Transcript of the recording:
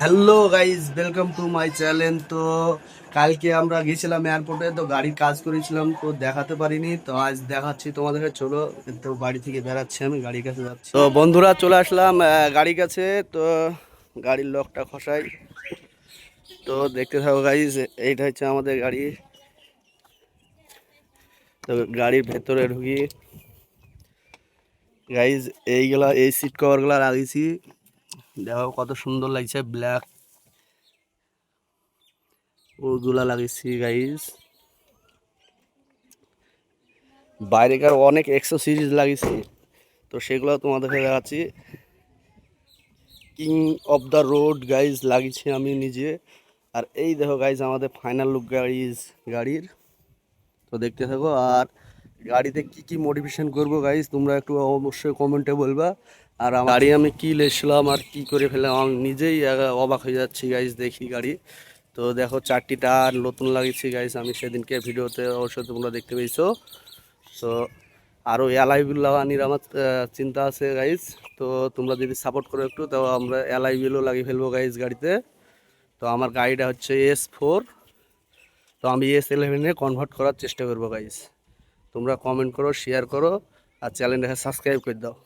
Hello guys, welcome to my channel. তো কালকে আমরা গেছিলাম এয়ারপোর্টে, তো গাড়ির কাজ করেছিলাম, তো দেখাতে পারিনি। তো আজ দেখাচ্ছি তোমাদেরকে, চলো। তো বাড়ি থেকে বেরাচ্ছি, আমি গাড়ির কাছে যাচ্ছি। তো বন্ধুরা, চলে আসলাম গাড়ির কাছে। তো গাড়ির লকটা খসাই, তো দেখতে থাকো গাইজ। এইটা হচ্ছে আমাদের গাড়ি। তো গাড়ির ভেতরে ঢুকি গাইজ। এই সিট কভারগুলো লাগিয়েছি, দেখো কত সুন্দর লাগছে। ব্ল্যাক ওগুলা লাগিয়েছি গাইজ। বাইরেকার অনেক এক্সো সিরিজ লাগিয়েছি, তো সেগুলো তোমাদেরকে দেখাচ্ছি। King of the road guys লাগিয়েছি আমি নিজে। আর এই দেখো গাইজ আমাদের ফাইনাল লুক গাড়ির। তো দেখতে থাকো। আর গাড়িতে কি কি মডিফিকেশন করবো গাইজ, তোমরা একটু অবশ্যই কমেন্টে বলবা। আর আমার গাড়ি আমি কি লেছিলাম আর কি করে ফেললাম, আমি নিজেই অবাক হয়ে যাচ্ছি গাইজ দেখি গাড়ি। তো দেখো, চারটি টায়ার নতুন লাগিয়েছি গাইজ, আমি সেদিনকে ভিডিওতে অবশ্যই তোমরা দেখতে পেয়েছো। তো আরও অ্যালাই হুইল লাগানির আমার চিন্তা আছে গাইজ। তো তোমরা যদি সাপোর্ট করো একটু, তো আমরা অ্যালাই হুইলও লাগিয়ে ফেলবো গাইজ গাড়িতে। তো আমার গাড়িটা হচ্ছে S4, তো আমি S11-এ কনভার্ট করার চেষ্টা করবো গাইজ। তোমরা কমেন্ট করো, শেয়ার করো, আর চ্যানেলটাকে সাবস্ক্রাইব করে দাও।